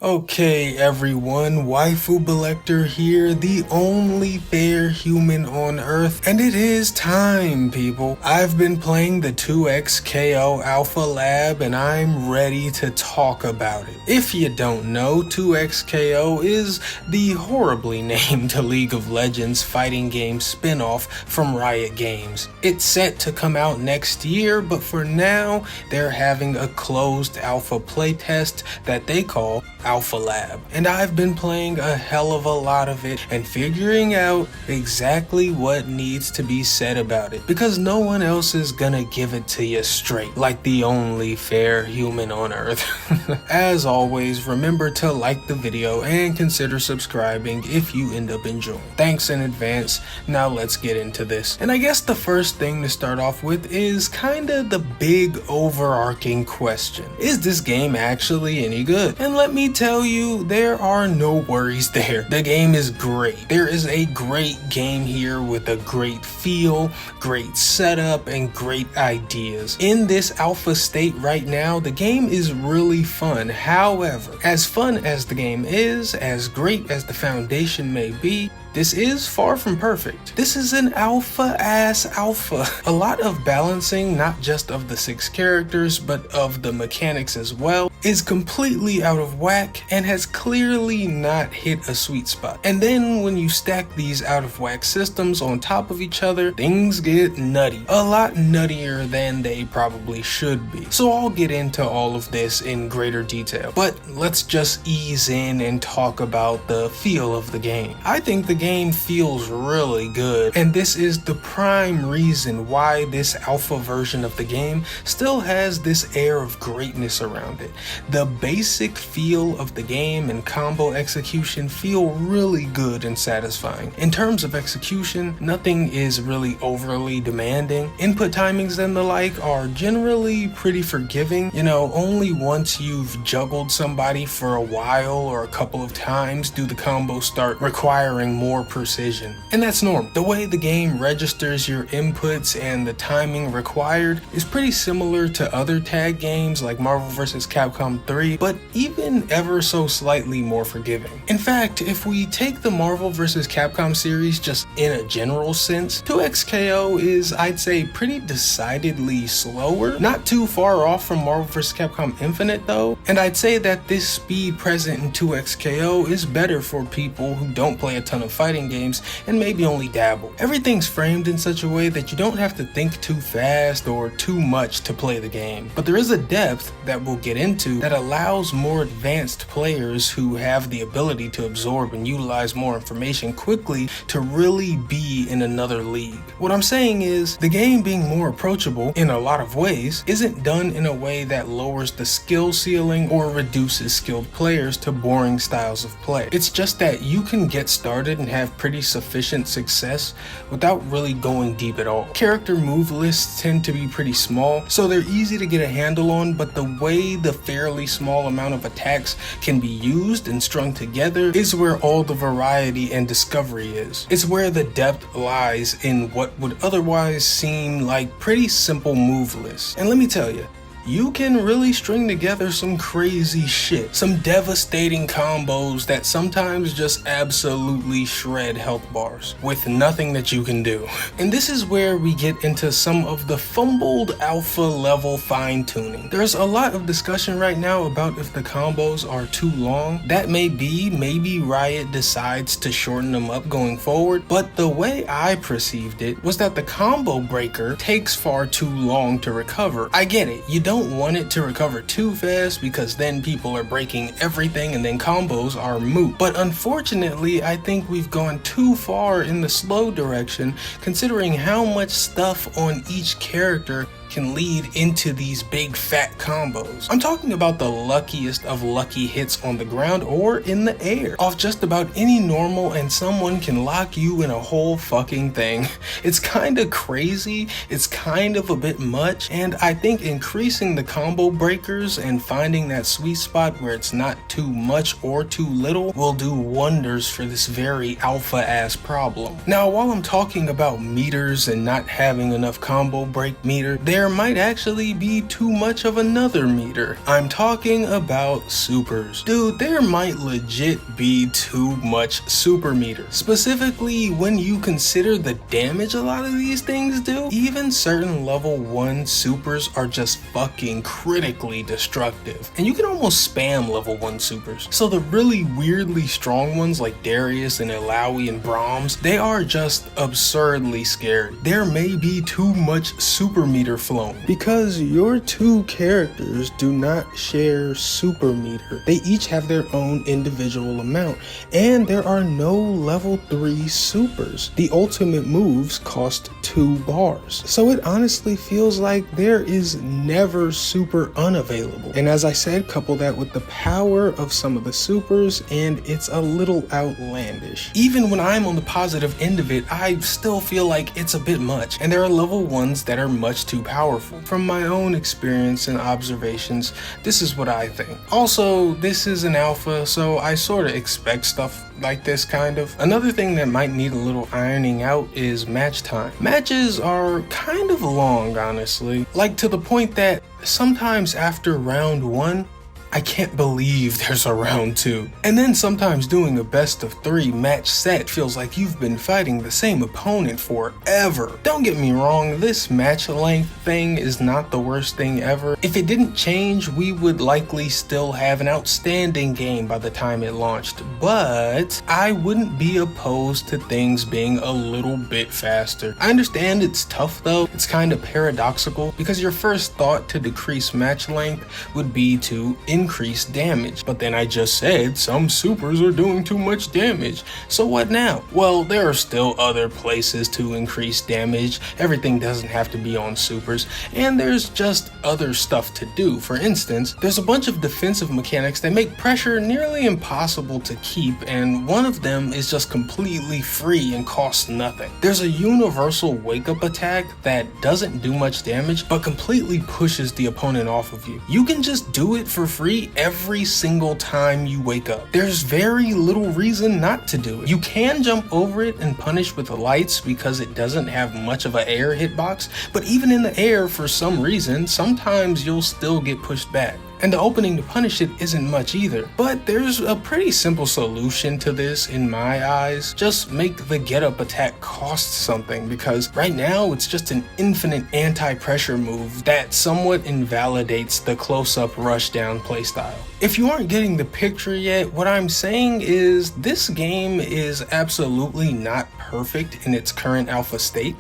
Okay everyone, Waifu Belector here, the only fair human on Earth, and it is time, people. I've been playing the 2XKO Alpha Lab and I'm ready to talk about it. If you don't know, 2XKO is the horribly named League of Legends fighting game spin-off from Riot Games. It's set to come out next year, but for now, they're having a closed alpha playtest that they call Alpha Lab, and I've been playing a hell of a lot of it and figuring out exactly what needs to be said about it, because no one else is gonna give it to you straight like the only fair human on Earth. As always, remember to like the video and consider subscribing if you end up enjoying. Thanks in advance. Now let's get into this. And I guess the first thing to start off with is kinda the big overarching question. Is this game actually any good? And let me tell you, there are no worries there. The game is great. There is a great game here with a great feel, great setup, and great ideas. In this alpha state right now, the game is really fun. However, as fun as the game is, as great as the foundation may be, this is far from perfect. This is an alpha-ass alpha. A lot of balancing, not just of the 6 characters, but of the mechanics as well, is completely out of whack and has clearly not hit a sweet spot. And then when you stack these out of whack systems on top of each other, things get nutty. A lot nuttier than they probably should be. So I'll get into all of this in greater detail, but let's just ease in and talk about the feel of the game. I think the game feels really good, and this is the prime reason why this alpha version of the game still has this air of greatness around it. The basic feel of the game and combo execution feel really good and satisfying. In terms of execution, nothing is really overly demanding. Input timings and the like are generally pretty forgiving. You know, only once you've juggled somebody for a while or a couple of times do the combos start requiring more precision, and that's normal. The way the game registers your inputs and the timing required is pretty similar to other tag games like Marvel vs. Capcom 3, but even ever so slightly more forgiving. In fact, if we take the Marvel vs. Capcom series just in a general sense, 2XKO is, I'd say, pretty decidedly slower, not too far off from Marvel vs. Capcom Infinite though, and I'd say that this speed present in 2XKO is better for people who don't play a ton of fighting games and maybe only dabble. Everything's framed in such a way that you don't have to think too fast or too much to play the game, but there is a depth that we'll get into that allows more advanced players who have the ability to absorb and utilize more information quickly to really be in another league. What I'm saying is, the game being more approachable in a lot of ways isn't done in a way that lowers the skill ceiling or reduces skilled players to boring styles of play. It's just that you can get started and have pretty sufficient success without really going deep at all. Character move lists tend to be pretty small, so they're easy to get a handle on, but the way the fairly small amount of attacks can be used and strung together is where all the variety and discovery is. It's where the depth lies in what would otherwise seem like pretty simple move lists. And let me tell you, you can really string together some crazy shit, some devastating combos that sometimes just absolutely shred health bars with nothing that you can do. And this is where we get into some of the fumbled alpha level fine tuning. There's a lot of discussion right now about if the combos are too long. That may be, maybe Riot decides to shorten them up going forward, but the way I perceived it was that the combo breaker takes far too long to recover. I get it, you don't want it to recover too fast because then people are breaking everything and then combos are moot. But unfortunately, I think we've gone too far in the slow direction considering how much stuff on each character can lead into these big fat combos. I'm talking about the luckiest of lucky hits on the ground or in the air off just about any normal, and someone can lock you in a whole fucking thing. It's kind of crazy, it's kind of a bit much, and I think increasing the combo breakers and finding that sweet spot where it's not too much or too little will do wonders for this very alpha ass problem. Now, while I'm talking about meters and not having enough combo break meter, there there might actually be too much of another meter. I'm talking about supers. Dude, there might legit be too much super meter. Specifically when you consider the damage a lot of these things do. Even certain level 1 supers are just fucking critically destructive. And you can almost spam level 1 supers. So the really weirdly strong ones like Darius and Ilaoi and Brahms, they are just absurdly scary. There may be too much super meter flown because your two characters do not share super meter. They each have their own individual amount, and there are no level 3 supers. The ultimate moves cost 2 bars. So it honestly feels like there is never super unavailable. And as I said, couple that with the power of some of the supers and it's a little outlandish. Even when I'm on the positive end of it, I still feel like it's a bit much, and there are level 1s that are much too powerful. From my own experience and observations, this is what I think. Also, this is an alpha, so I sort of expect stuff like this kind of. Another thing that might need a little ironing out is match time. Matches are kind of long, honestly, like to the point that sometimes after round 1, I can't believe there's a round 2. And then sometimes doing a best of 3 match set feels like you've been fighting the same opponent forever. Don't get me wrong, this match length thing is not the worst thing ever. If it didn't change, we would likely still have an outstanding game by the time it launched, but I wouldn't be opposed to things being a little bit faster. I understand it's tough though. It's kind of paradoxical because your first thought to decrease match length would be to increase damage, but then I just said some supers are doing too much damage. So what now? Well, there are still other places to increase damage. Everything doesn't have to be on supers, and there's just other stuff to do. For instance, there's a bunch of defensive mechanics that make pressure nearly impossible to keep, and one of them is just completely free and costs nothing. There's a universal wake up attack that doesn't do much damage but completely pushes the opponent off of you. You can just do it for free every single time you wake up. There's very little reason not to do it. You can jump over it and punish with the lights because it doesn't have much of an air hitbox, but even in the air, for some reason, sometimes you'll still get pushed back. And the opening to punish it isn't much either. But there's a pretty simple solution to this in my eyes. Just make the get up attack cost something, because right now it's just an infinite anti-pressure move that somewhat invalidates the close-up rushdown playstyle. If you aren't getting the picture yet, what I'm saying is this game is absolutely not perfect in its current alpha state.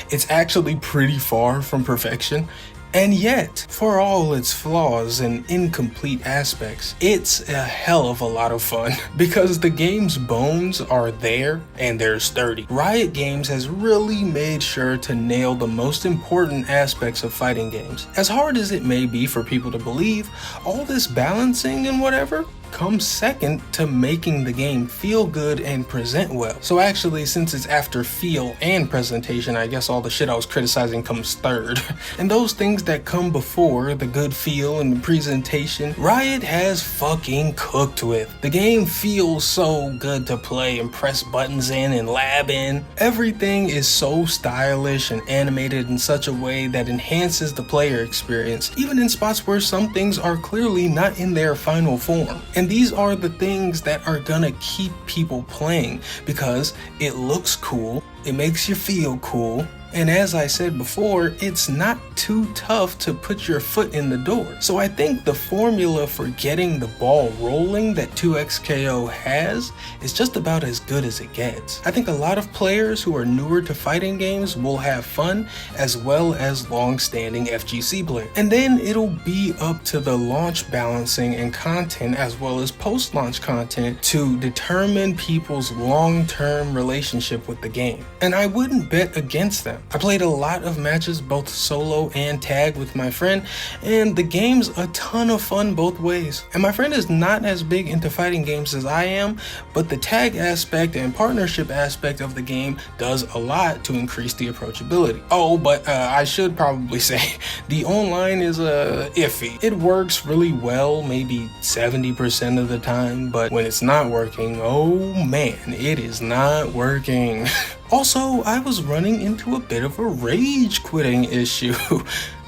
It's actually pretty far from perfection. And yet, for all its flaws and incomplete aspects, it's a hell of a lot of fun because the game's bones are there and they're sturdy. Riot Games has really made sure to nail the most important aspects of fighting games. As hard as it may be for people to believe, all this balancing and whatever comes second to making the game feel good and present well. So actually, since it's after feel and presentation, I guess all the shit I was criticizing comes third. And those things that come before the good feel and the presentation, Riot has fucking cooked with. The game feels so good to play and press buttons in and lab in. Everything is so stylish and animated in such a way that enhances the player experience, even in spots where some things are clearly not in their final form. And these are the things that are gonna keep people playing because it looks cool, it makes you feel cool, and as I said before, it's not too tough to put your foot in the door. So I think the formula for getting the ball rolling that 2XKO has is just about as good as it gets. I think a lot of players who are newer to fighting games will have fun, as well as long-standing FGC players. And then it'll be up to the launch balancing and content, as well as post-launch content, to determine people's long-term relationship with the game. And I wouldn't bet against them. I played a lot of matches, both solo and tag, with my friend, and the game's a ton of fun both ways. And my friend is not as big into fighting games as I am, but the tag aspect and partnership aspect of the game does a lot to increase the approachability. Oh, but I should probably say, the online is iffy. It works really well, maybe 70% of the time, but when it's not working, oh man, it is not working. Also, I was running into a bit of a rage quitting issue.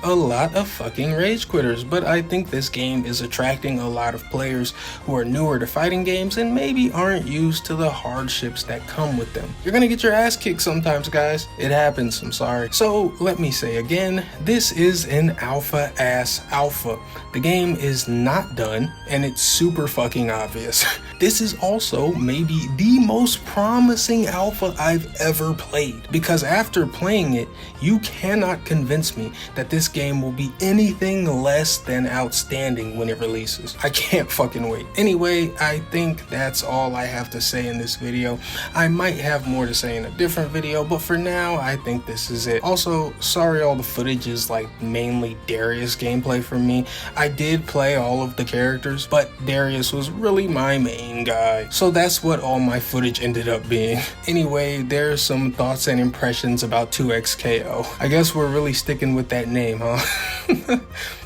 a lot of fucking rage quitters, but I think this game is attracting a lot of players who are newer to fighting games and maybe aren't used to the hardships that come with them. You're gonna get your ass kicked sometimes, guys. It happens, I'm sorry. So let me say again, this is an alpha ass alpha. The game is not done and it's super fucking obvious. This is also maybe the most promising alpha I've ever played, because after playing it, you cannot convince me that this game will be anything less than outstanding when it releases. I can't fucking wait. Anyway, I think that's all I have to say in this video. I might have more to say in a different video, but for now, I think this is it. Also, sorry all the footage is like mainly Darius gameplay for me. I did play all of the characters, but Darius was really my main guy. So that's what all my footage ended up being. Anyway, there's some thoughts and impressions about 2XKO. I guess we're really sticking with that name, huh?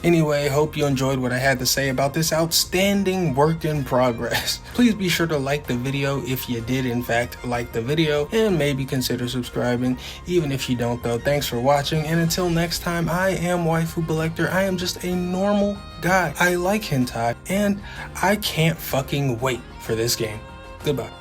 Anyway, hope you enjoyed what I had to say about this outstanding work in progress. Please be sure to like the video if you did in fact like the video, and maybe consider subscribing even if you don't though. Thanks for watching, and until next time, I am Waifu Belector. I am just a normal guy. I like hentai, and I can't fucking wait for this game. Goodbye.